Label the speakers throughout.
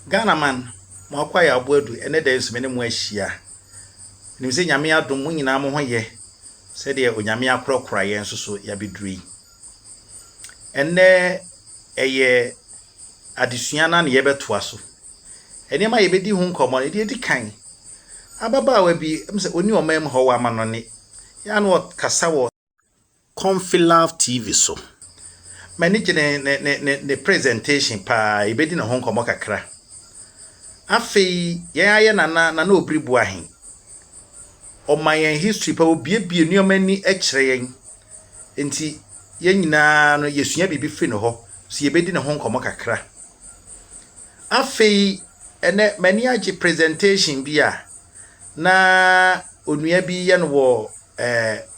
Speaker 1: Ghana man, mo akwa ya aboadu ene da nso mene mo ahia. Nim se nyame adom mo nyina mo hoye. Se de onyame akrokra ye nso so ya beduri. Enne eye adesua na ye betoa so. Ene ma ye bedi hu nkomo ne de kan. Ababa bi mse oni omam ho wa manone. Ya no kasa wo Confilove TV so. Manage ne presentation pa ye bedi na ho nkomo kakra. Afei ye na Obiri Boahen. O my history pa obiebie nneoma ni ekire yen. Enti ye nyina no yesua bibi fi no ho. So ye bedi na ho nkomo kakra. Afei ene mani age presentation bia na onua bi ye no wo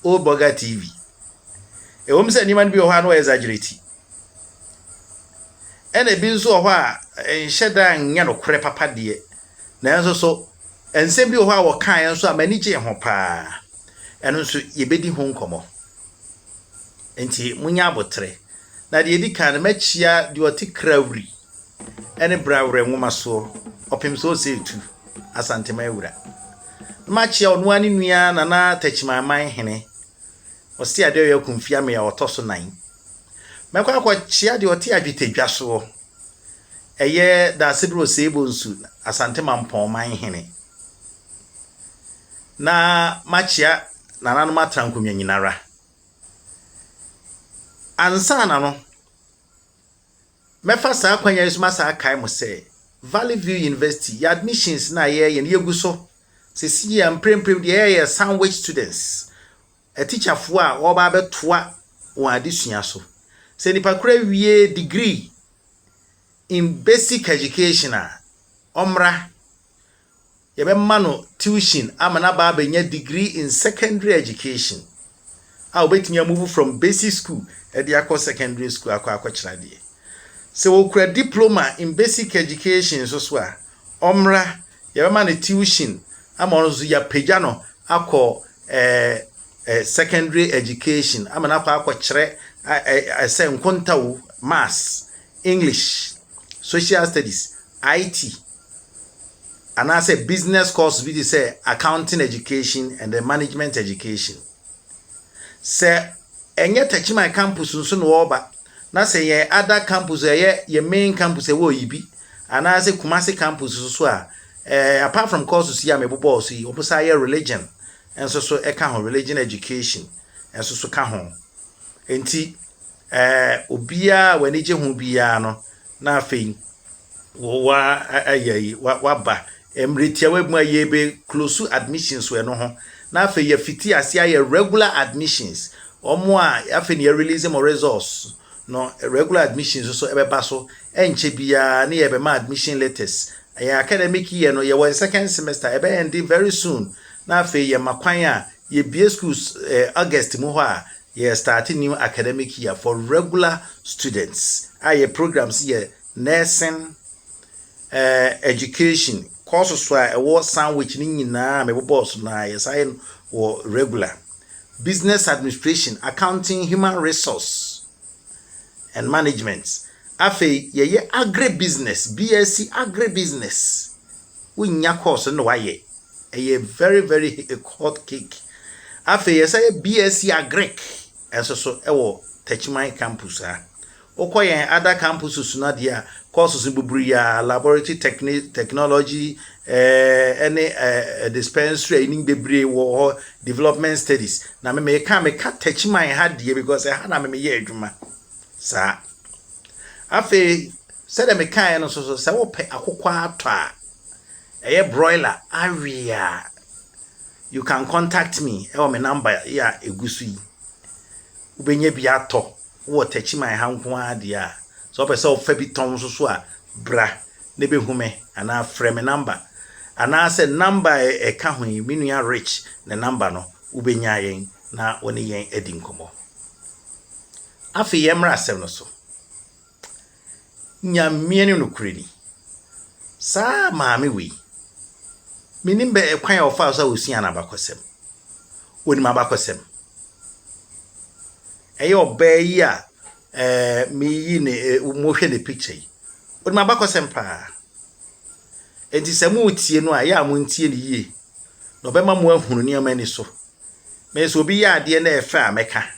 Speaker 1: Oldboger TV. Ewom se ni man bi o ha no exaggerate. Ene bi nso ho a enhyeda nya no kore papa de. Na enso so ensem bi ho a wo kan enso a mani gye ho pa. Eno nso ye bedi ho nkomo. Enti munya abotre. Na de edi kan machia de oti krawri. Ene brawre nwoma so opim so se tu Asante mawura. Machia onu ani nua na tachimaman hene. Osi ade yo kumfia me ya otoso 9. Mekwa kwa chia de oti adwetadwa so. Eye da sidro sebo nsu Asante Mamprugu hene. Na machia na nanu matrankomya nyinara. Ansa na no mefa sa kwanya isuma sa kai mo se Valley View University ya admissions na ye yeguso sesi ya mpremprem de ye sandwich students a teacher fo a oba betoa won adesua so se nipa kura wie degree in basic education a omra ye be mano tuition amana ba benya degree in secondary education a obetimi move from basic school e de akọ secondary school akọ chirade. Se wo kura diploma in basic education so a omra ye be man tuition ama onzo ya pagya no akọ secondary education ama na akọ kire say nkontawo maths, English, social studies, IT, and I say business course we say accounting education and the management education. Say enye techima campus nso no oba na say ye other campus ye main campus wo yibi and I say Kumasi campus so a apart from courses here me bobo so yi obusa ye religion and so e ka ho religion education and so ka ho enti obia wani je ho bia no na afei wa ayi wa ba emretia wa mu aye be close admissions we no ho na afei ya fiti ase aye regular admissions omo a afei ne release more results no regular admissions so ebe ba so enche bia na ye be ma admission letters ya academic year no ye was second semester ebe end very soon na afei ye makwan a ye bie schools August mu ho a ye starting new academic year for regular students aye programs ye nursing education courses so a was sandwich ni nyina me boss na ye sign or regular business administration, accounting, human resource and management. Afe ye agribusiness, BSc agribusiness. We nya course no waye. Ye very hot cake. Afe ye say BSc agric. So ewo Techimai campus ha. Okoye other campuses na dia courses buburi ya laboratory technology any dispensary in bebre wo development studies na me ka Techimai ha die because ha na me ye adwuma sa afi said me kan no so se wo pe akokwa ato a eye broiler area you can contact me e me number ya egusu yi ubenya bi ato wo Techimai ha nko ade a so pe se wo fa bi ton so a bra ne be hume ana frame number ana say number e ka ho minua rich ne number no ubenya yen na woni yen edi nkomo afi yemra asem no so nyamie ne no kureni sa maame wi minimbe e kwan ofa so osia na bakosem woni ma bakosem eyo obayi a mi yi ne mo hwe ne picture yi woni ma bakosem pa enti sɛ mu tie no a ya mo ntie ne yie no bema mo ahunu ne amani so me so obi ya ade na efe ameka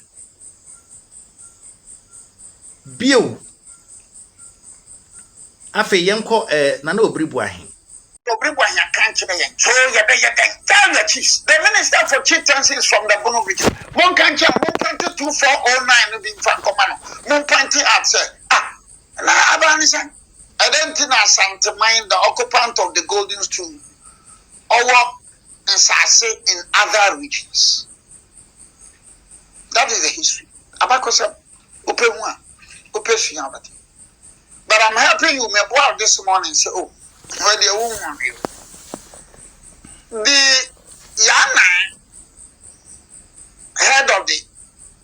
Speaker 1: bio afa yenko na na Obiri Boahen
Speaker 2: can't so the minister for chieftaincy is from the Bono region. One can't 2409 be from command. One can't say, I don't think Asante mind the occupant of the golden stool or Nsase in other regions. That is the history. Abakosa Openwa Opesiabati. But I'm helping you, my boy, this morning. Say, oh, where the woman you. The Yana head of the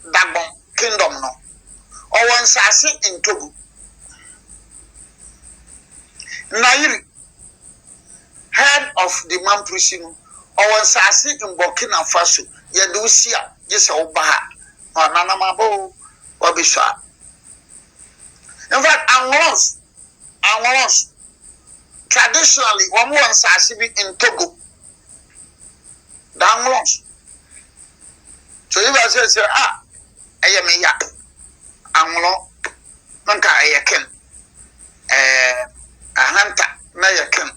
Speaker 2: Dagbon kingdom, no, or one Sasi in Togo. Nairi head of the Mamprugu, or one Sasi in Burkina Faso. Yadusia, yes, Obaha, or Nanamabo, or Bisha. In fact, I was traditionally one Sasi in Togo. Downloads. So if I say, I am a yak, Anglo, Manka Ayaken, a hunter, Nayaken,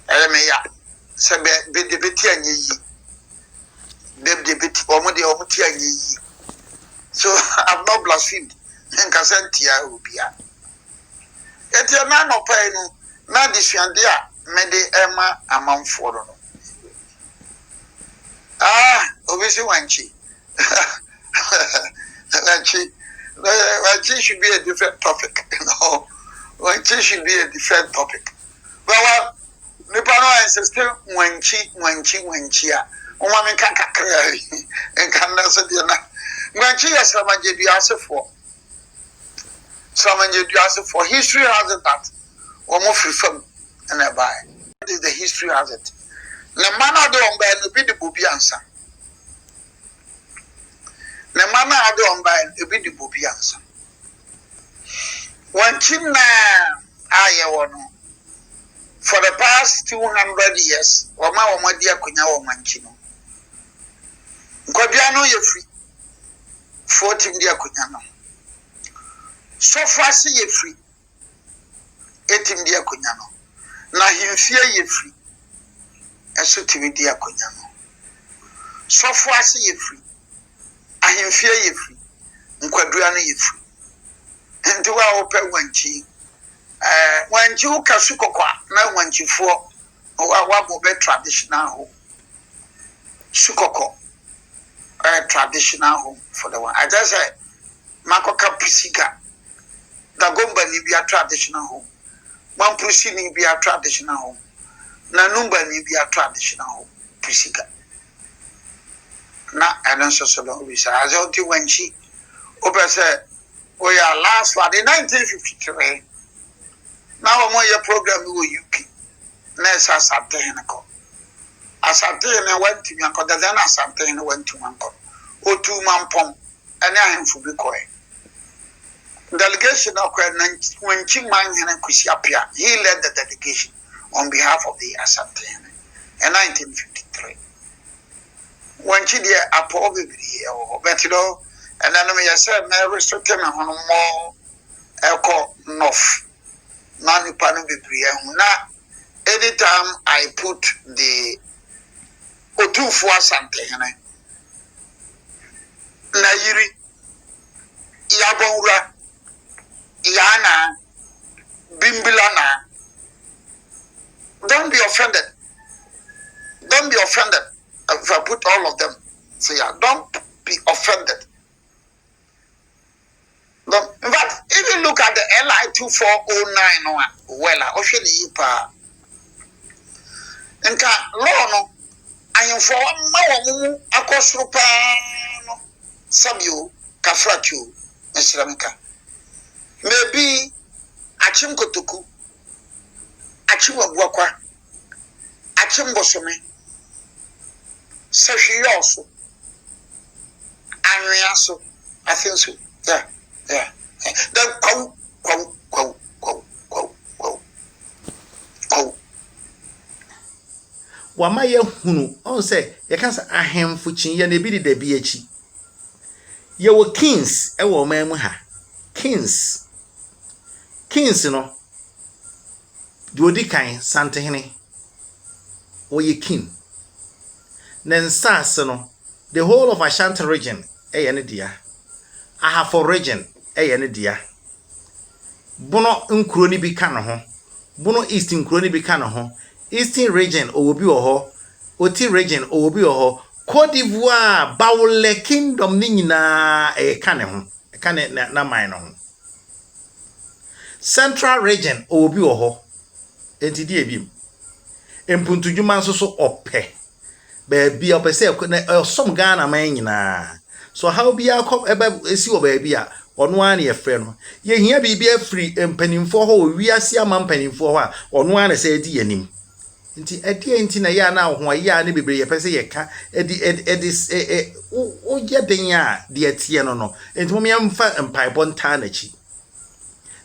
Speaker 2: I am a yak, Sabe, Bidibiti and ye, Bidibiti, Omodi Omuti and ye. So I've not blasphemed, and Casentia will be at. Yet your man of pain, Nadishandia, Mede Emma, among four. Obviously, Wanchi. Wanchi should be a different topic. No, Wanchi should be a different topic. Well, Nipano is still Wanchi. Woman can't carry and can answer the Wanchi has some JBS for. Some JBS for history has it that. Or more from and I buy. The history has it. The man of the be the booby answer. The man of the be the booby answer. One chimney, for the past 200 years, or my dear Kunya or Manchino. Gobiano, you're free. 14 dear Kunyano. So far, see you free. 18 dear Kunyano. Now, you fear you free. Eso TV akonyano so far see ye free ahemfie ye free nkwadua no ye free enti wa open wanchi ukasu kokwa na wanchifo wa bobe traditional home sukoko traditional home for the one I just say makoka pisika Dagomba ni be a traditional home Mamprugu ni be a traditional home na number ni be a traditional pusika na ananso so do we say azoti wanchi ope say we are last for the 1953 now we your program we UK na Asante ko Asante na went to yanko da na Asante na went to manko otu mampom ene ahemfu bi koe delegation of wanchi man hene kusiapia he led the delegation on behalf of the Asante in 1953. When she did a poor baby or Bettido, and then I said, Mary Stotem on more echo north, Nani Panubibri. Now, anytime I put the Otu for Asante, Nairi, Yagbon, Yana, Bimbilana. Don't be offended. Don't be offended if I put all of them. So yeah, don't be offended. In fact, if you look at the LI 2409 well, Osheni Nka law no ayemfo ma wo akosro pa no sabio kafrachu esramika maybe achim kotoku achim abuakwa achim bosome sehwiyoso anwiaso I think so yeah then
Speaker 1: wama ye hunu on say ye kan say ahemfo chin ye na bi de bi achi ye wo kings e wo man mu ha kings no di odi kan santehene wo ye king nen sas no the whole of Asante region e ye ne dia Ahafo region e ye ne dia bono nkuro ni bi kan ho bono east nkuro ni bi kan ho eastern region owobi oho oti region owobi oho Côte d'Ivoire Baule kingdom ni nyina e kan ho e kan na man no central region owobi oho enti di ebim empuntudwuma nso so ope ba bia opese osom Ghana man nyina so how be akọ ebe esi oba bia ono an ye frɛ no ye hia bibia free empanimfo ho wiase ama mpanimfo ho a ono an se edi yanim nti enti na ya na ho ya ne bebre ye pese ye ka edi o ye den a de atie no enti mo yamfa mpaibɔ nta na chi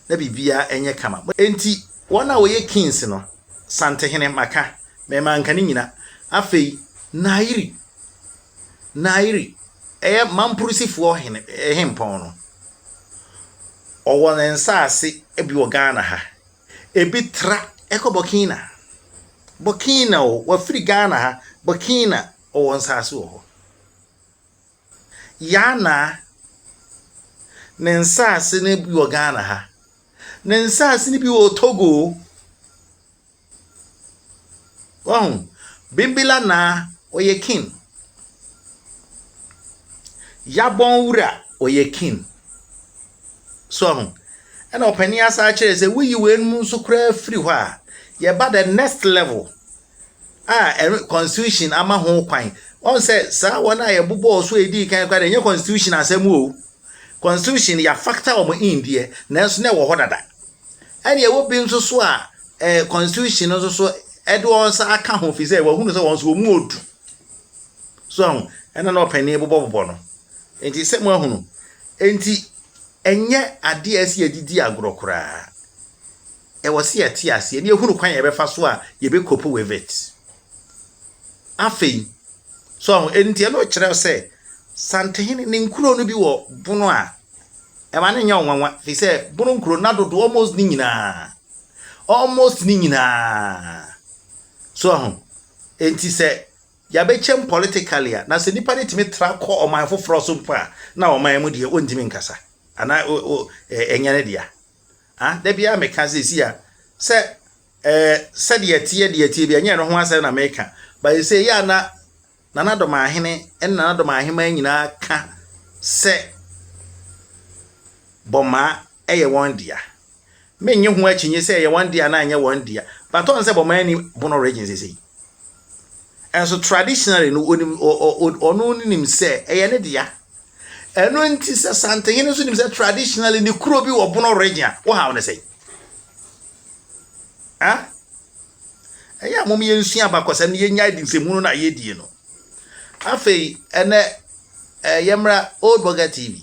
Speaker 1: na bibia enye kama enti wona wo ye kings no santehene maka me manka ni nyina afei nairi mampurusifo hene hempon no owo nsaase ebi wo Ghana ha ebi tra Burkina o wa free Ghana ha Burkina owo nsaase wo yana nsaase ne bi wo Ghana ha nsaase ne bi wo Togo bimbila na oye king Yagbon wura oye king so and opani asa kire say we wenu so kra free ho a ye ba the next level constitution ama ho kwan on say sa wona ye bobo so edi kan kwa de constitution asem o constitution ya factor o India na so na wo ho dada and ye wo bi nso so a constitution nso so edo on sa aka ho fi say wo hunu say won so mu odu so and na opani bobo no enti se mo ahunu enti enye ade asi adidi agrokura e wose ati ase ne ehunu kwan ye befa so a ye be cope with it afei so enti e no kire se santehene ne nkuro no bi wo bono a e ma ne nya onwanwa fi se bono nkuro na dodo almost ni nyina so enti se ya be chem politically na se nipa ne timi tra ko oman foforo so mpa na oman mu de ontimi nkasa ana enyane dia da bia meka sesi a se de tie bia nya no ho ase na meka ba se ya na Dormaa hene na Dormaa hema nyina ka se boma eye won dia menye ho akinye se eye won dia na anya won dia but on se boma ni bono region sesi. And so traditionally no onu nim say eye ne dia eno nti se santehene so nim say traditionally ni kuro bi wo bono region wo ha won say eye amom ye nsu abakosam ne ye nya dinsemu no na ye die no afei ene yemra Oldboger TV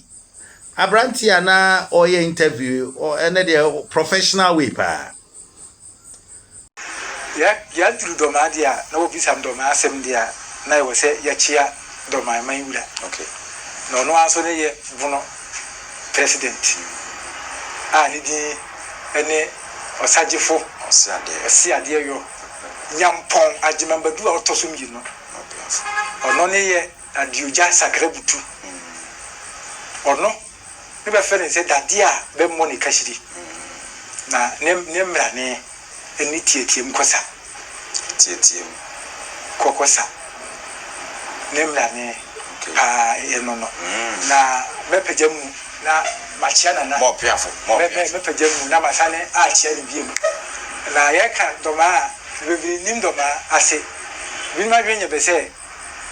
Speaker 1: abrantia na oye interview or ene the professional way pa
Speaker 3: ya duru Dormaa dia na obi sam Dormaa asem dia na ye se ya chia Dormaa man wura
Speaker 4: okay
Speaker 3: no aso ne ye bono president ni di ene osagefo osiade yo nyampon agimambadu a otosum yi no ono ne ye adioja sakrabutu ono ne be fere se dadia be money kashiri na ne mra ne eni tietiem kosa
Speaker 4: tietiem
Speaker 3: kokosa ne mra ne no na mepejamu na machiana na
Speaker 4: mo piafo
Speaker 3: mepejamu na masane a chia ni biem na ye ka Dormaa be nim Dormaa ase bi ma dwenye be se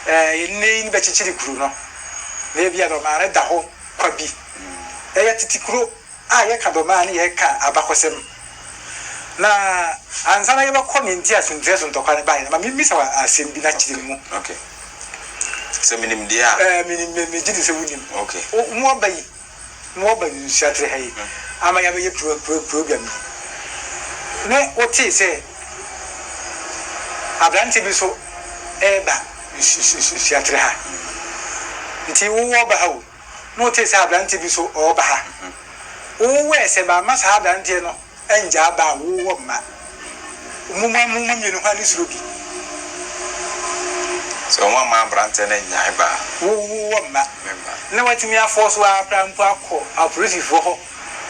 Speaker 3: ni be chichiri kuru no na bia Dormaa re da ho kwabi ye titikuru ye ka Dormaa ni ye ka abakosem na ansana ye ba komenti asuntre tokwa ne bai na mi sa asem bi na chiri mu
Speaker 4: okay se minim dia
Speaker 3: minim me jidi se wunim
Speaker 4: okay
Speaker 3: mo bayi shatre hay ama ya be program ne oti se abrante bi so eba siatre ha nti wo ba ha wo no te sa abrante bi so o ba ha wo we se ba ma sa abrante no anja ba wo ma mumma mi no ha ni suro bi
Speaker 4: so mama abrante na nya ba
Speaker 3: wo ma na watimi aforce wa prampo akọ operative ho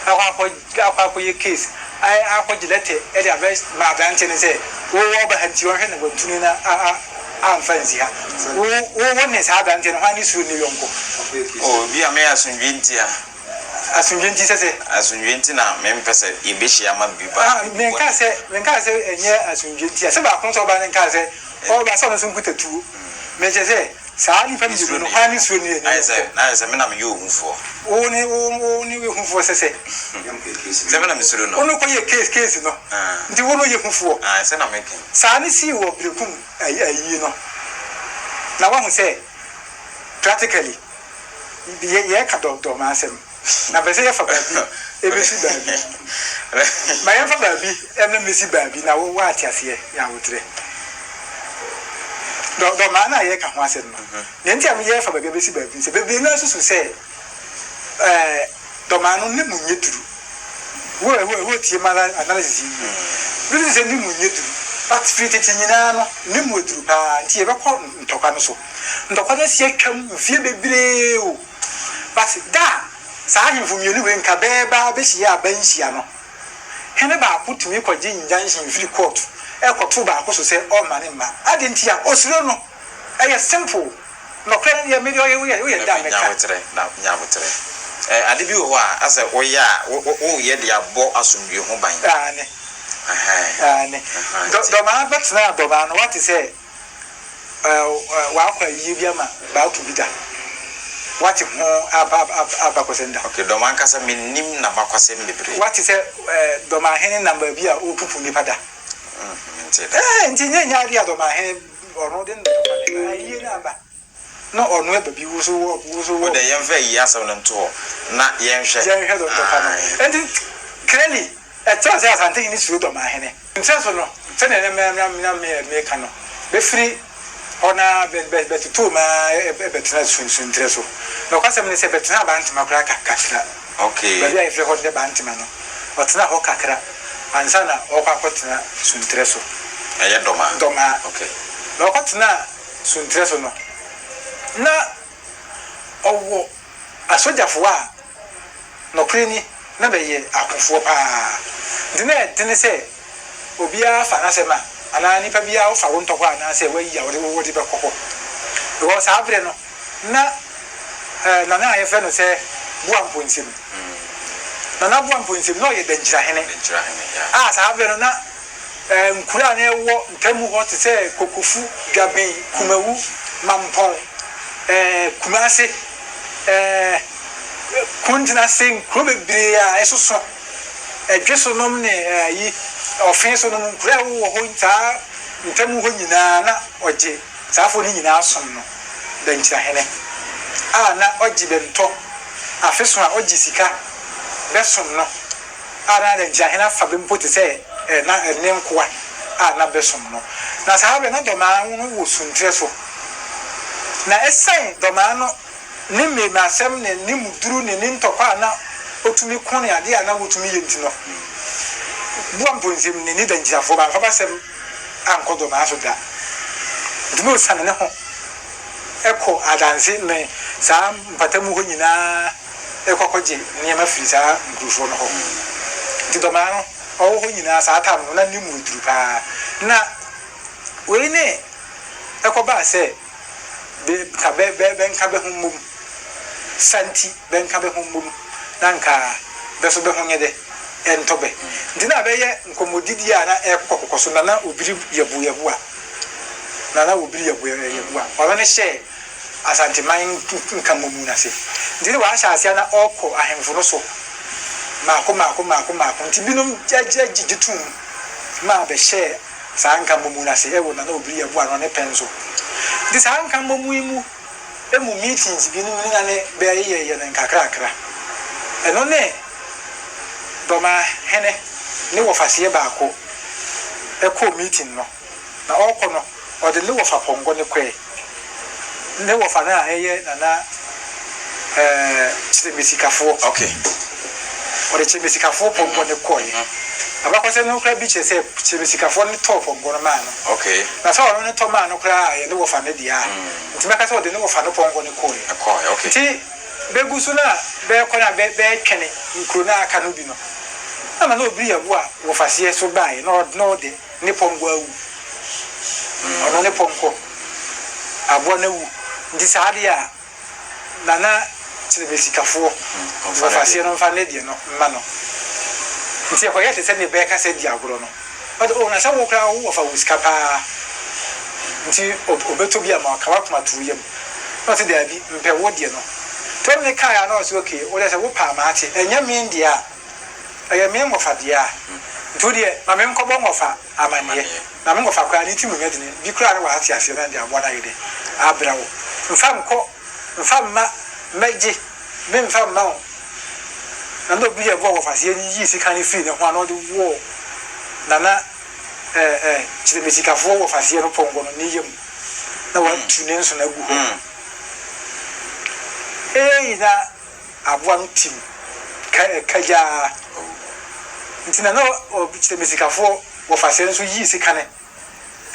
Speaker 3: akọ ye case ai akọgilete e dia best ma abrante ne say wo ba hanti wo hwe na gwantuni na amfanzi ha wo ne sa abrante no ha ni suro ni yonko
Speaker 4: bi ame asunwinti a
Speaker 3: asunwinti sese
Speaker 4: asunwinti na mempese ibeshi ama biba
Speaker 3: menka se enye asunwinti se ba kun so ba nenka se o ba so no sun kutatu meje se sa ni fam jiru no ha ni suro ni
Speaker 4: ai se me na me yo hunfo
Speaker 3: oni we hunfo sese
Speaker 4: se me na me suro no
Speaker 3: ono ko ye case no ndi wono ye hunfo
Speaker 4: se na me ken
Speaker 3: sa ni si wo brekum ayi no na wa hu se practically ye ka doctor ma asem na be se ye fa baby e be si baby ma ye fa baby em na me si baby na wo wa atiase ya wotre do ma na ye ka ho asem no ne ntia me ye fa baby be si baby se baby na susu se do ma no ne munye duru wo tie mala analysis bi se ni munye duru but fit tinyina no ne mu duru pa ntie be ko ntokwa no so ntokwa no sie twam fie bebre o but da sa ahemfo mienu we nka beba be hia abanhia no hene ba akotumi kwaje injunction free court e koto ba akoso se o mane ma adentia osuro no e simple no kran ye me ye da me ka
Speaker 4: nyawotre ade bi ho a ase wo ya wo ye de abo asomdwe ho ban
Speaker 3: ne do ma betna do ba no what is say wa kwa yi bia ma ba to bi da what ho abakosenda
Speaker 4: okay do man kasa minnim na bakwasem bebre
Speaker 3: what is do ma hen number bi a o pupu ni pada nti nya ria do ma hen ono den do yi na ba no ono e babi wuso
Speaker 4: de yen fa yi asem no nto na yen hwe
Speaker 3: do to pa no and clearly e tell say Asante ni suru do ma hen nti so no se na me ka no be free ona betutu ma betina sun treso no kwasem ne se betina bantima kura kakra
Speaker 4: okay
Speaker 3: baby ai fre hot de bantima no otina ho kakra ansa na okwakotina sun treso
Speaker 4: eye doma
Speaker 3: okay no okwatina sun treso no na owo asojafo a no kreni na beye akofo pa dine se obia fa na se ma ana nipa bia wo fa wo ntoko ana se wayi ya wo de bekoko wo sa abre no na na aye fe no se buampo nsim na buampo nsim no ye danjira hene ya sa abre no na nkura na ewo ntamu ho te se kokofu dwaben kumawu mampon kumase kuntina sing krobebre a esoso edweso nom ne yi offense no nkura wo ho nta ntamu ho nyina na oje safo ni nyina asom no danchira hene na oje bento afeso a oje sika besom no na danchira hene afa bempo te se na ne nkoa na besom no na sahabe na doma no wo suntre so na esen doma no ni me masem ne ni muduru ne ntokwa na otumi kone ade na wotumi yenti no buampo nsim ni danjirafo ba fa basem ankodo ma so da dimo san ne ho eko adanse ne sa mpatamu ho nyina ekokoje niema firi sa nkrufo no ho didoma no o ho nyina sa atam no na ni mu duru pa na we ne ekoba se be ka be nka be hummum santi be nka be hummum nanka be so be ho nyede entobe ndina be ye nkomodidi a na ekokokoso na obiri yabu a na obiri yabu a wa ne she Asante man nkamomu na se ndine wa ahyase na oko ahemfo no so mako ntibinom jajitum ma be she sa nkamomu na se ewo na obiri yabu a no ne penso di sa nkamomu imu emu meetings bi no na ne be ye na nkakrakra eno ne doma hene ne wo fase ba ko eko meeting no na oko no or the lower Pongo ne quay. Never for now, na Chimisika 4.
Speaker 4: Okay.
Speaker 3: Or the Chimisika 4 Pongo ne coin. About no crab beaches say Chimisika 4 top of Gonaman.
Speaker 4: Okay.
Speaker 3: That's all on the Tomano cry and no for Nedia. To make us all the no for no Pongo ne coin.
Speaker 4: Okay.
Speaker 3: See, Begusuna, Beacona, Bear Kenny, Kuna Canubino. I'm no be a boy, or for CS so by, no the Nipongo. Or no Nipongo. A bonne this idea. Nana Chimisika 4 for Fasciano Fanediano, Mano. Nti akoya te se ne beka se di agoro no but o na sa wo kra wo fa wiskapa nti obeto bi ama ka wa kuma tu yam no te da bi mpe wo die no to ne ka ya no so okay wo le se wo pa ma ate enya mi ndia aya mi mo fa dia nti de ma me nko bo mo fa amanie na me ngo fa kwa ni ti mu ngade ne bi kra ne wa ate ase na dia bo na yede abra wo mfa ma meji me mfa ma wo and no be a vow of us, ye see canny free, and one of the war. Nana Chimisika 4 of us here upon Gononium. No one to names on a good home. Eh, that a one team Kaja. It's in a no of Chimisika 4 of us, so ye see canny.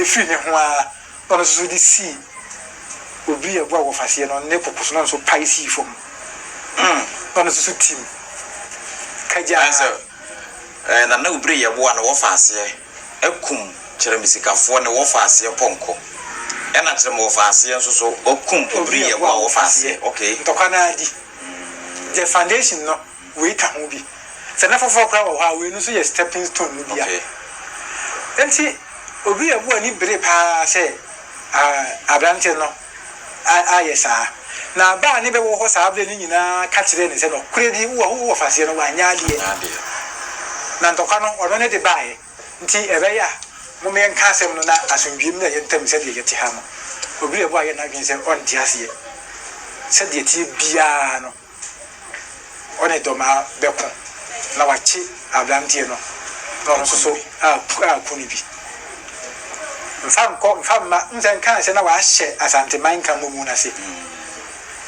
Speaker 3: If you know, on a sweet sea will be a vow of us here on Nepos, not so picey from on a suit team.
Speaker 4: Na na Obiri yebo na wo faase ekum kire misikafo ne wo faase ponko na kire mo faase nso so okum Obiri yebo wo faase okay
Speaker 3: ntokana di the foundation no we ka ho bi se na fofo kra wo ha we no so ye stepping stone no bia enti Obiri yebo ani bere pa se abrante no ayesa na ba ni be wo ho sa able ni nyina ka kire ne se no kuredi wo faase no wa nya ade na ntoka no ono ne de bae nti ebe ya mo me nka asem no na asomdwem na yentam se de yete ha no Obiri ebo aye na dwen se on ti ase se de ti bia no one Dormaa beko na wachi abrante no no so kuni bi mfa ma nzen kan se na wa hye Asante man kan mo mu na se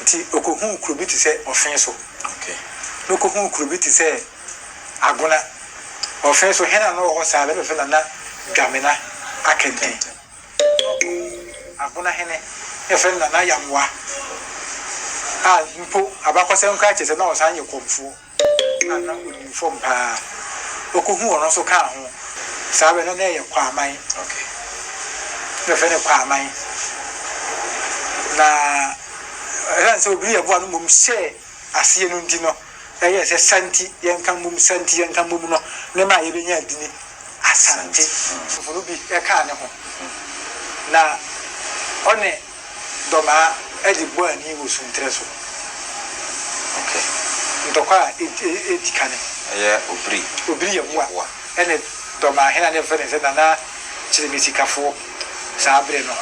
Speaker 3: nti okohu krubi ti se ofen so
Speaker 4: okay
Speaker 3: okohu krubi ti se agona ofen so hena no ho sa be fe na gamena akenten agona hene e fe na yamwa mpo abakose nka chese na osanye komfu na uniform pa okohu ono so ka ho sa be no na ye kwa aman
Speaker 4: okay
Speaker 3: ne fe ne kwa aman na ran so Obiri ebo anu mum share asie no ndi no eye se santi yenka mum santi yenka mum no ne ma ye benya adini Asante funu bi e ka ne ho na one Dormaa edi Boahen wo suntre so
Speaker 4: okay
Speaker 3: ntokwa edikane
Speaker 4: yeah
Speaker 3: Obiri ebo a ene Dormaa hena ne fene se na Chimisika 4 sabre no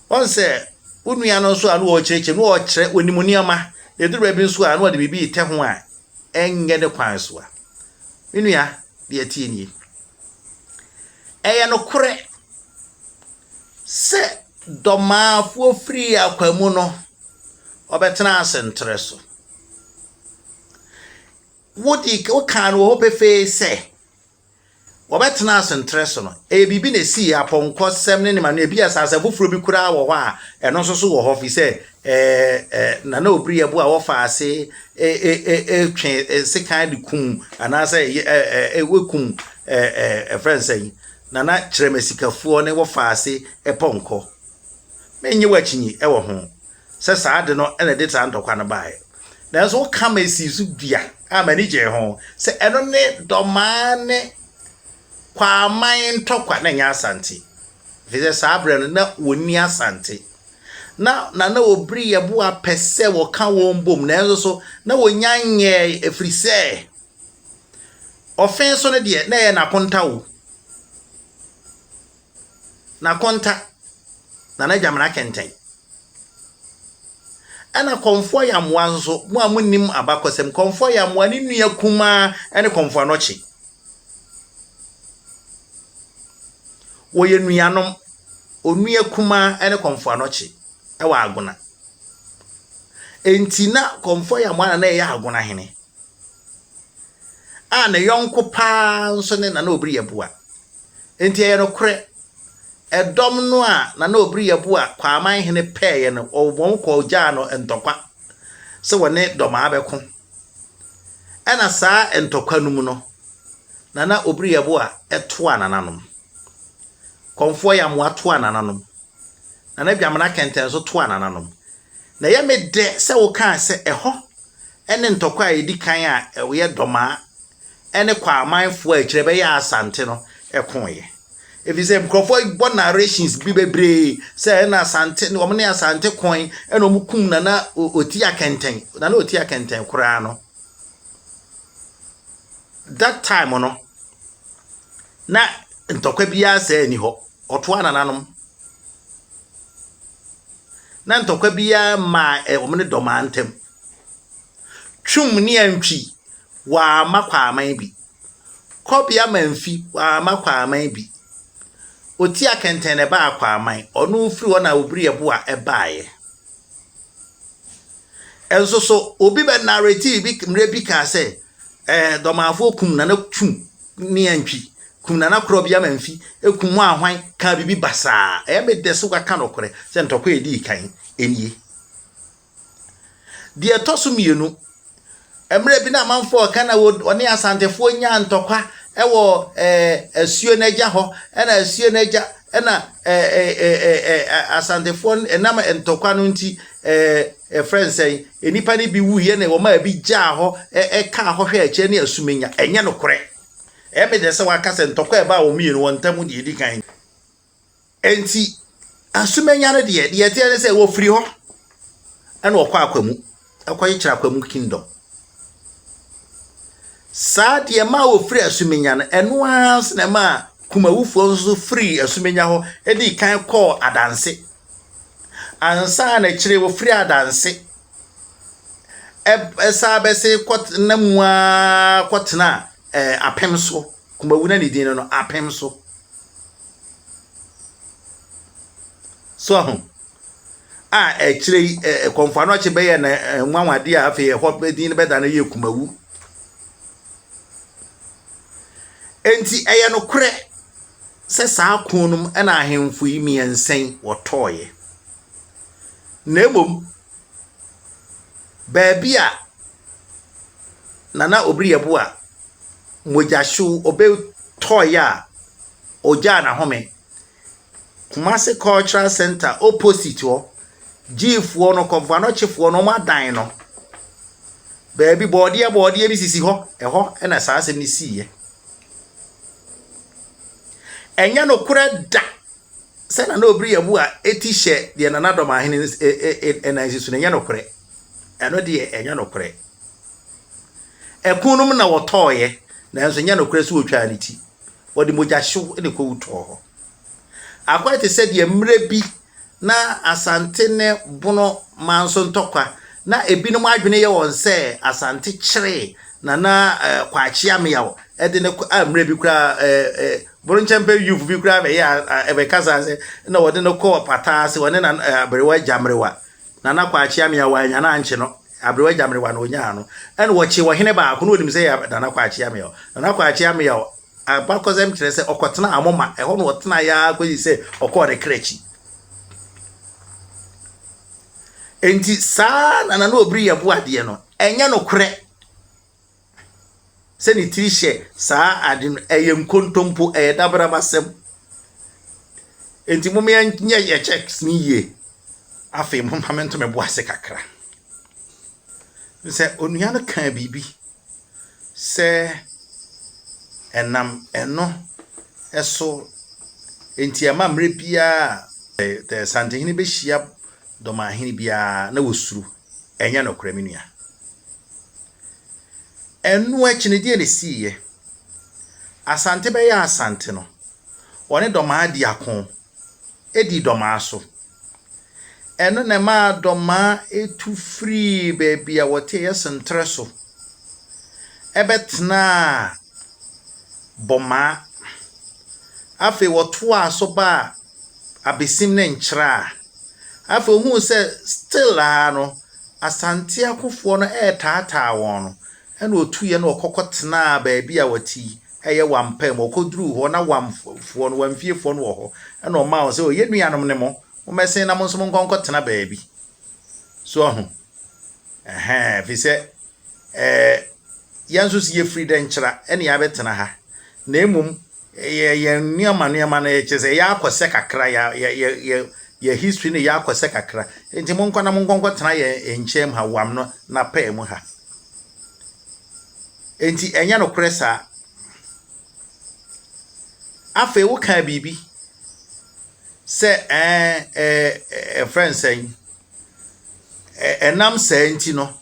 Speaker 1: on se unua no so anu o cheche no o kire onimuniama eduru bi nso anu o de bibi te ho a enye de kwan so a unua de atie ni eye no kure se Dormaa fo free akwamu no obetena asentre so wodi o kan wo pefe se obetena asentre so no e bibi na si aponko sem ne ma no e bi asase foforo bi kura wo ho a eno so wo ho fi se na Obiri ebo a wo faase twen se kan de kum anase wekum friends say na Chimisikafuo ne wo faase ponko menye wachinyi wo ho se saade no ene de ta ndokwa no bae na so kama esi su dua amani je ho se eno ne Dormaa ne kwa main tokwa na nya Asante vise sabre no na woni Asante na Obiri ebo a pese wo ka wo mbom na enso so na wonyanye efrise ofen so ne de na ye na konta wo na konta na jamana kenten ana konfo ya mwa nso mu amunim abakosem konfo ya mwa ni nua kuma ene konfo anochi wo ye nuanom onua kuma ene konfo anoche e wa agona enti na konfo ya mwana na ya agona hene a ne yonko pa nso ne na Obiri yeboa enti ye no kre edom no a na Obiri yeboa kwa aman hene peye no obon ko gya no entokwa se wone Dormaa beko ena saa entokwa num no na Obiri yeboa eto anananom konfo ya mo ato anananom na biamana kenten so to anananom na ye mede se wo kan se eho ene ntokwa edi kan a we Dormaa ene kwa amanfo a kire be ya Asante no ekonye efise mkrofo bo narrations bi bebre se na Asante no mo ne Asante kon ene omukum na oti akenten na oti akenten kura no that time no na ntokwa bia se ni ho oto anananom na ntokwa bia ma omne Dormaa ntem twum ni antwi wa makwa aman bi kobia manfi wa makwa aman bi oti akenten ne ba akwa aman onu firi wona Obiri yeboa ebaaye enso so obi be narrative bi mre bi ka se Dormaa fo kum na twum ni antwi kum na krobia manfi ekum ahwan ka bibi basa me deso ka kanokore se ntokwa edi kan enie die toso mienu emre bi na manfo kana woni Asantefo nya ntokwa ewo asuo naja ho na asuo naja na Asantefo enam ntokwa no nti friends say enipa ni bi wuye na wo ma bi gya ho ka ho hwe ache ne asumenya enye no kore me de se waka se ntokwa e ba wo mienu wontam de edi kan enti asumenya no de tie ne se wo firi ho ana wo kwa akwamu akoyi kira akwamu kingdom sa de ma wo firi asumenya no eno ans na ma kumawufo nso firi asumenya ho edi kan call adanse ansa na kire wo firi adanse esa be se kwot na mua kwotna apem so kumawu na ni din no apem so ho kire konfano che be ye na nwanwade a afi ho be din be da na ye kumawu enti eye no kure se saa kunum na ahemfo yi miensen wotoye na emom baabia na Obiri yeboa mojashu obe toya oja na home Kumasi Cultural Center opposite wo Gifo no konfano chefo no madan no baabi body bi sisi ho eho na saa asem ni siye enya no kure da se na Obiri yeboa eti hye de na Dormaa hene na nsisu na enya no kure eno de enya no kure ekunum na wotoye na enso enya no kure so otwa aniti wodi mojahyew ne ko wuto ho akwate se de mre bi na Asante ne bono manso ntokwa na ebinom adwene ye won se Asante kire na kwachi ameyawo ede ne amre bi kura Boronchempe youth bi kura be ya ebe kasa se na wode no ko pata se wone na abrewa jamrewa na kwachi ameyawo anya na anche no abrewa jamrewa no onya no ene wo chi wo hene ba ko no onim se ya na kwachi ameyawo na kwachi ameyawo abakozem kire se okotena amoma eho no otena ya kwaji se okore krechi enti sa na Obiri yeboa de no enya no kure se ni trishe sa adin eyem kontompo dabra basem enti mo me nya ye checks ni ye afi mo pamento me boase kakra se onua no kan bibi se enam eno eso enti ama mre bia the Asante hini be hia Dormaa hini bia na wosuru enya no kura menua enu achine die ne siye Asante be ya Asante no one Dormaa di akon edi Dormaa so eno ne ma Dormaa etu free baby a wote yesentre so ebetna boma afi woto aso ba abesim ne nkyra afo hu se still no Asante akofo no taataa won no ena otuye na okokotena baabi a wati eye wampam okoduru ho na wamfo no wamfiefo no ho ena o ma o se o yenuanom ne mo mesen na mo nso mo nkonkotena baabi so ho fi se yanso si ye freedom nkyra ena ya betena ha na emum ye nneama na yechese ya akose kakra ya history ne ya akose kakra enti mo nkwana mo nkonkotena ye enchem ha wam no na pa mu ha enti enya no kresa afa wo ka bibi se friend say enam sa enti no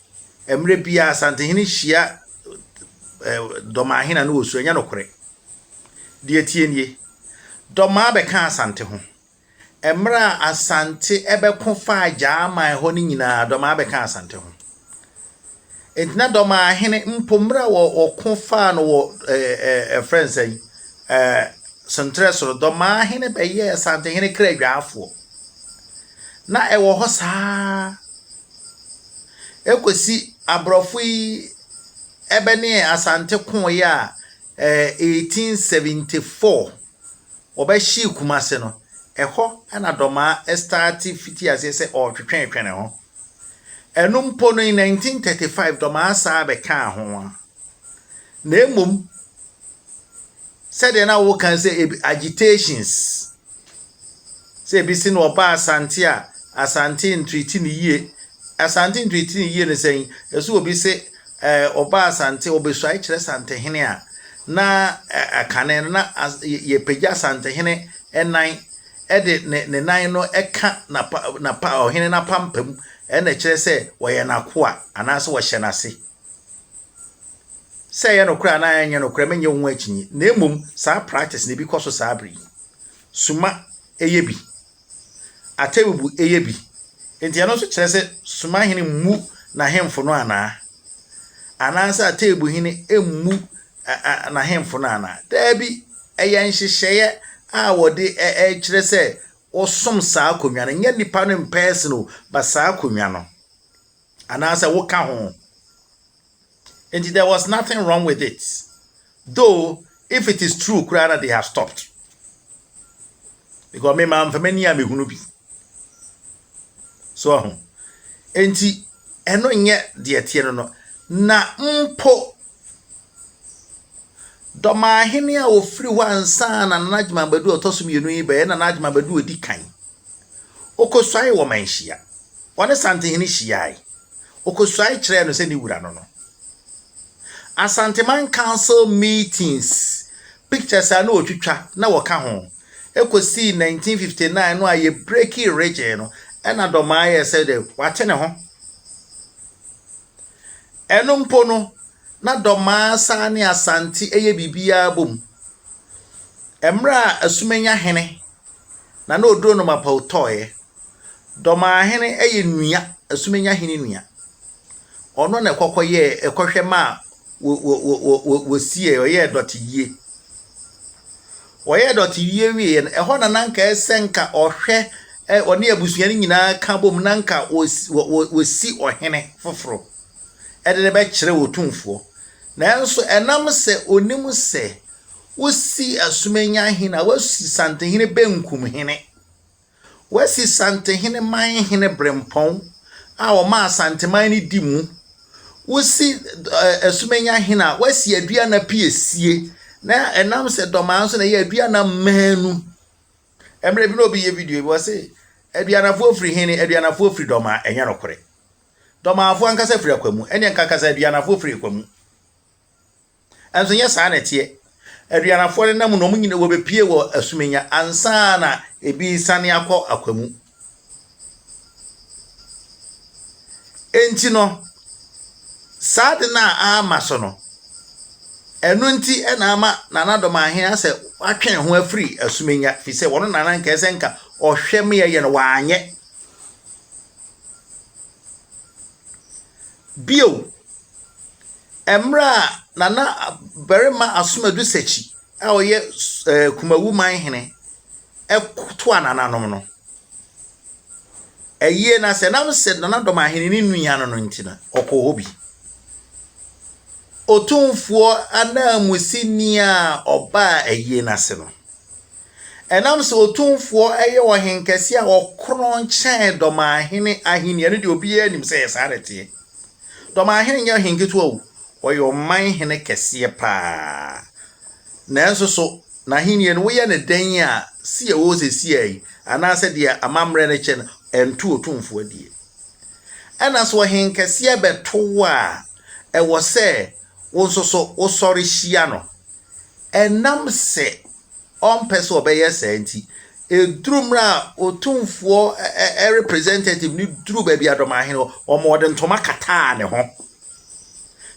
Speaker 1: emre bia Asante hini hia Dormaa hina no osu enya no kore de tienie Dormaa be ka Asante ho emra Asante ebe kofa jaama ho ni nyina Dormaa be ka Asante ho entina Dormaa hene mpomra wo kofa no wo friends say Centresoro Dormaa hene be ye Asante hene kra dwaafo na ewo ho saa ekosi abrofo yi ebe ne Asante kon ya 1874 obashi kumase no eho ana Dormaa start fiti asese o twetwen ho enumpo no in 1935 Dormaa sa be ka ho na emom said na wo kan say agitations say bi sin oba Asante a Asante ntreat ni yie Asante ntreat ni yie ne say eso obi say oba Asante obesu ai kire Asante hene a na akane na ye pegya Asante hene enan ede ne nan no eka na pa ohene na pampam ena kire say woye na koa anase wo hye na se say no kra na anya no kra menye wo achinyi na emom sa practice ne bi koso sa bri suma eyebi atebubu eyebi enti ano so kire say suma hene mu na hemfo no anansa atebu hene emmu na hemfo no ana da bi eya nhyehyeye a wode kire say osom sa akonwa no nya nipa no personal ba sa akonwa no anansa wo ka ho. And there was nothing wrong with it. Though, if it is true, Kurana, they have stopped. Because me man for many years me hunubi. So, enti eno nye de atieno no na mpo Dormaa hene a ofri ho ansa na najma badu otoso mienu yi be na najma badu odi kan. Okoswai wo manhia. One Asante hene hia. Okoswai kire no se ni wura no. Asante man council meetings pictures are no otwitwa na woka ho ekosi 1959 no aye breaky region no ena Dormaa ye said wate ne ho eno mpo no na Dormaa sa ne Asante eye bibia bom emra asumenya hene na odro no mapautoye Dormaa hene eye nua asumenya hene nua ono na ekokoye ekohwe ma wo sie oye dotiye wi eho na nanka esenka ohwe oni abusuani nyina ka bom nanka wo si ohene foforo ede be kire wotumfo na enso enam se onim se wo si asumenya hina wo si Asante hene benkum hene wo si Asante hene man hene brempon a o ma Asante man ni dimu wosi asumenya hina wasi adua na piesie na enam se Dormaa so na ye adua na manu emre bi no bi ye video bi wase adua na fo free hene adua na fo free Dormaa enya no kore Dormaa fo ankasa free akwamu enya nkakasa adua na fo free akwamu anso nya sa na tie adua na fo na mu no nyina wo be pie wo asumenya ansa na ebi sane akọ akwamu enti no sad na amaso no enu nti ena ama nana Dormaa he ase atwen ho afri asumenya fi se wono nana nka esenka ohwem ye no waanye bio emra nana berema asumadu sechi a oye kumawu man hene to anananom no eye na se nam se na Dormaa ni nua no ntina okohobi otumfuo anamusini a oba eye na se no enam se otumfuo eye ohenkese a okron chen Dormaa ahini ne de obi anim se yesarete Dormaa nya henketu o oyo man hene kese pa na enso so na hini no ye ne dan a si e wo se si ai anase de amamre ne chen entu otumfuo die ana so henkese beto a e wo se wonso so wo sori hia no enam se ompese obeye se nti edrumra otumfuo representative ni dru ba bia Dormaa no omode ntoma kata ne ho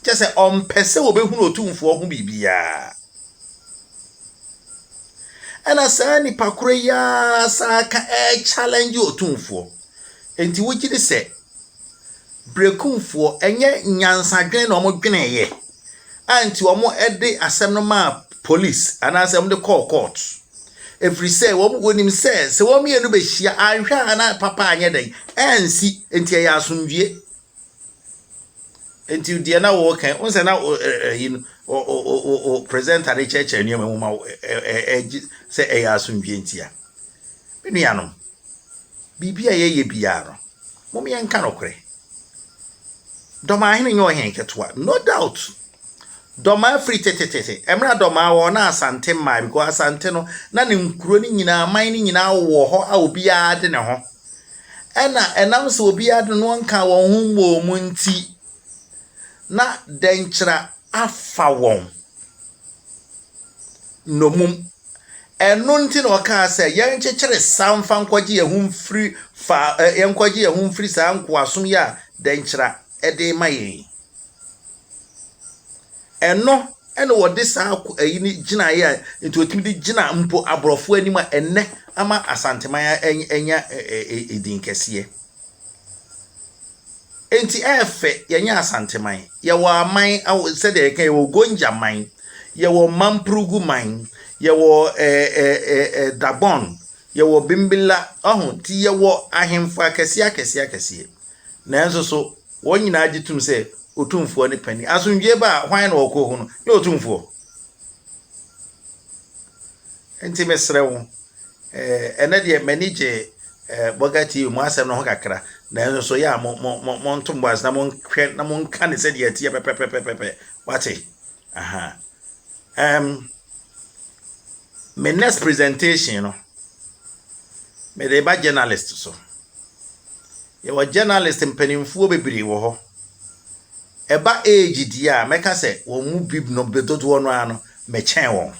Speaker 1: kese ompese obehunu otumfuo ho bibia ana sani pakure ya saka challenge otumfuo enti wogide se brekumfuo enye nyansadwen na omodwene ye anti omo ede asem no ma police ana asem de call court every say wonim say se wom ye no be hia anhwa na papa anye dai ensi enti ya asomdwie enti die na wo kan unse na o presenter the church enu mu ma say ya asomdwie enti ya menuanom bibia ye biaro mom ye nka nokre Dormaa nyo henketoa no doubt Dormaa free tetete emra Dormaa wo na Asante ma because Asante no na ne nkuro ni nyina man ni nyina wo ho a obi ade ne ho enam se obi ade no nka wo hu mo nti na denchira afa won no mum eno nti no ka se ye nchekere samfa nkwaje ye hu free fa ye nkwaje ye hu free sa nko asom ya denchira ede maye eno wode sa ayini gina ya enti otimi di gina mpo abrofo anima enne ama Asante maya enya edin kese enti efe yenya Asante man ye wo aman se de kan ye wo gonja man ye wo Mamprugu man ye wo Dagbon ye wo bimbila ti ye wo ahemfo akese na enso so wonyina agitum se otumfuo ne pani asomdwie ba hwan na okohu no ye otumfuo enti mesrewo ene de manage bogati mu asem no ho kakra na enso so ya mo ntombas na mo hwe na mo nka ne se de atie pepepepepe wate aha my next presentation no me de ba journalist so ye wa journalist mpanimfuo bebiri wo ho eba age dia meka se wo mu bib no bedodo no ano me chen won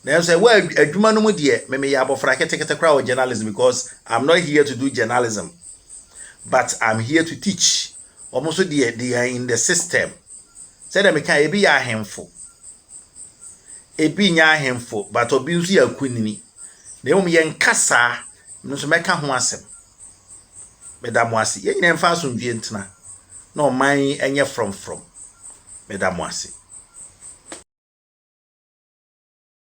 Speaker 1: na say wa adwuma no mu de me ya abofra ketekete kra wo journalism because I'm not here to do journalism but I'm here to teach almost they are in the system say them can e bi ya ahemfo e bi nya ahemfo but obi nso ya kunini na em ye nkasa nso meka ho asem medamwasi ye nyina mfa asomdwie ntena na oman enye from medamwasi